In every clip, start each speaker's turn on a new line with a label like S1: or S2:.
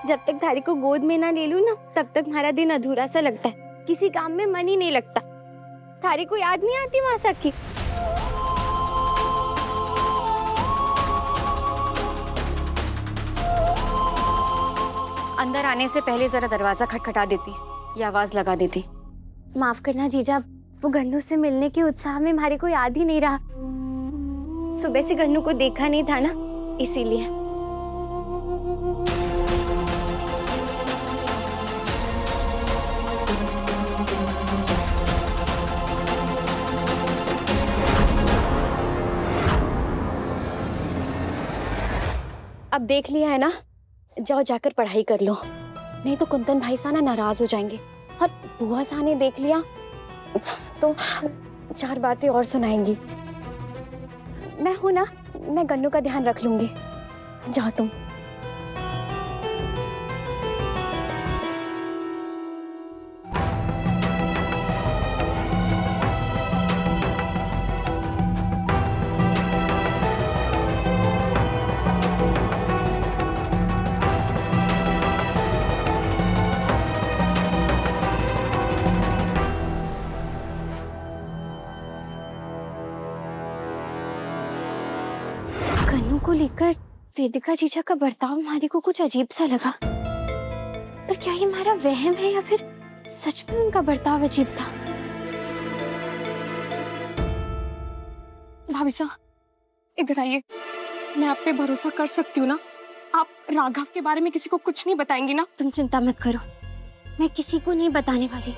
S1: जब तक थारी को गोद में ना ले लूं ना, तब तक हमारा दिन अधूरा सा लगता है। किसी काम में मन ही नहीं लगता। थारी को याद नहीं आती मासा की?
S2: अंदर आने से पहले जरा दरवाजा खटखटा देती या आवाज लगा देती।
S1: माफ करना जीजा, वो गन्नू से मिलने के उत्साह में हमारे को याद ही नहीं रहा। सुबह से गन्नू को देखा नहीं था ना, इसीलिए।
S2: अब देख लिया है ना, जाओ जाकर पढ़ाई कर लो, नहीं तो कुंदन भाई साहब ना नाराज हो जाएंगे। और बुआ साहब ने देख लिया तो 4 बातें और सुनाएंगी। मैं हूं ना, मैं गन्नू का ध्यान रख लूंगी। जाओ तुम।
S1: गन्नू को लेकर वेदिका जीजा का बर्ताव हमारे को कुछ अजीब सा लगा। पर क्या ये हमारा वहम है या फिर सच में उनका बर्ताव अजीब था?
S3: भाभी साहब, इधर आइए। मैं आप पे भरोसा कर सकती हूँ ना? आप राघव के बारे में किसी को कुछ नहीं बताएंगी ना?
S1: तुम चिंता मत करो, मैं किसी को नहीं बताने वाली।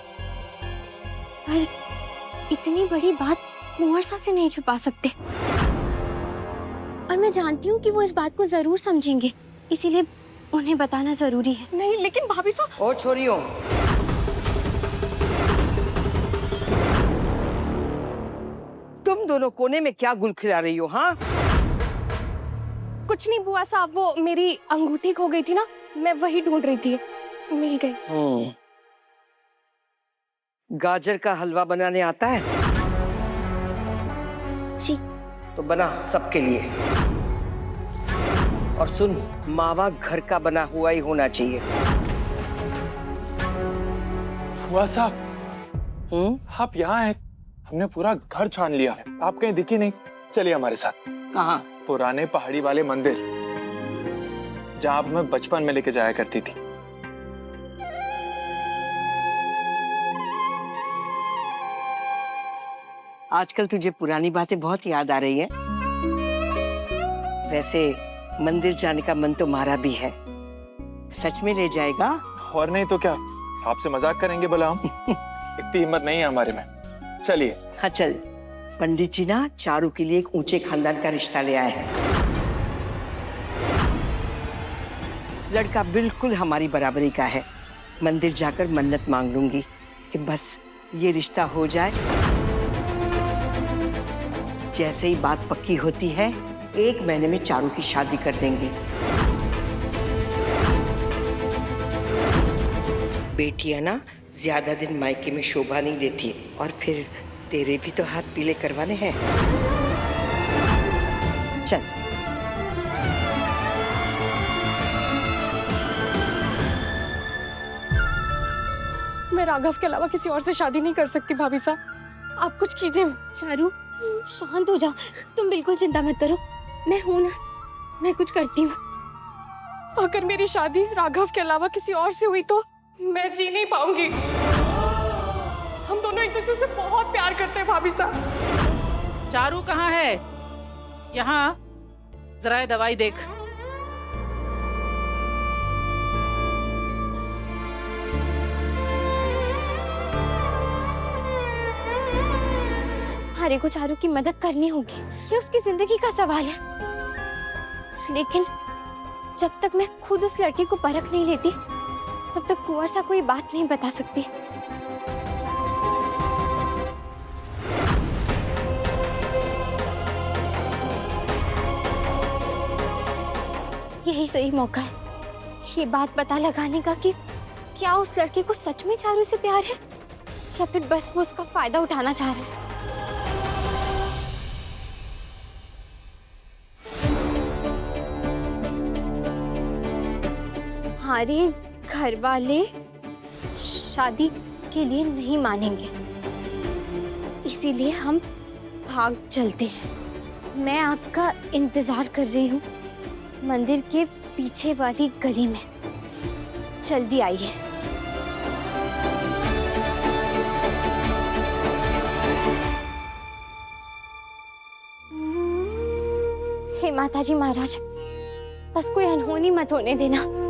S1: पर इतनी बड़ी बात कुंवर सा से नहीं छुपा सकते। और मैं जानती हूँ कि वो इस बात को जरूर समझेंगे, इसीलिए उन्हें बताना जरूरी है।
S3: नहीं, लेकिन भाभी साहब।
S4: ओ छोरियों, तुम दोनों कोने में क्या गुल खिला रही हो? हाँ,
S3: कुछ नहीं बुआ साहब, वो मेरी अंगूठी खो गई थी ना, मैं वही ढूंढ रही थी, मिल गई।
S4: गाजर का हलवा बनाने आता है?
S1: जी।
S4: तो बना सबके लिए। और सुन, मावा घर का बना हुआ ही होना चाहिए।
S5: बुआ साहब, आप यहाँ हैं? हमने पूरा घर छान लिया है, आप कहीं दिखी नहीं। चलिए हमारे साथ।
S4: कहाँ?
S5: पुराने पहाड़ी वाले मंदिर, जहाँ आप मैं बचपन में लेके जाया करती थी।
S4: आजकल तुझे पुरानी बातें बहुत याद आ रही है। वैसे मंदिर जाने का मन तो हमारा भी है। सच में ले जाएगा?
S5: और नहीं तो क्या, आपसे मजाक करेंगे बोला हम? इतनी हिम्मत नहीं है हमारे में। चलिए।
S4: हाँ चल। पंडित जी ना चारू के लिए एक ऊंचे खानदान का रिश्ता ले आए हैं। लड़का बिल्कुल हमारी बराबरी का है। मंदिर जाकर मन्नत मांग लूंगी कि बस ये रिश्ता हो जाए। जैसे ही बात पक्की होती है, 1 महीने में चारू की शादी कर देंगे। बेटियां ना ज्यादा दिन मायके में शोभा नहीं देती। और फिर तेरे भी तो हाथ पीले करवाने हैं। चल।
S3: मैं राघव के अलावा किसी और से शादी नहीं कर सकती भाभी साहब, आप कुछ कीजिए।
S1: चारू शांत हो जाओ, तुम बिल्कुल चिंता मत करो, मैं हूं ना, मैं कुछ करती हूँ।
S3: अगर मेरी शादी राघव के अलावा किसी और से हुई तो मैं जी नहीं पाऊंगी। हम दोनों एक दूसरे से बहुत प्यार करते हैं भाभी साहब।
S6: चारू कहाँ है? यहाँ जरा ये दवाई देख।
S1: हरे को चारू की मदद करनी होगी, ये उसकी जिंदगी का सवाल है। लेकिन जब तक मैं खुद उस लड़के को परख नहीं लेती, तब तक कुंवर सा कोई बात नहीं बता सकती। यही सही मौका है ये बात पता लगाने का कि क्या उस लड़के को सच में चारू से प्यार है या फिर बस वो उसका फायदा उठाना चाह रहा है। हमारे घर वाले शादी के लिए नहीं मानेंगे, इसीलिए हम भाग चलते हैं। मैं आपका इंतजार कर रही हूँ मंदिर के पीछे वाली गली में। जल्दी आइए। हे माताजी महाराज, बस कोई अनहोनी मत होने देना।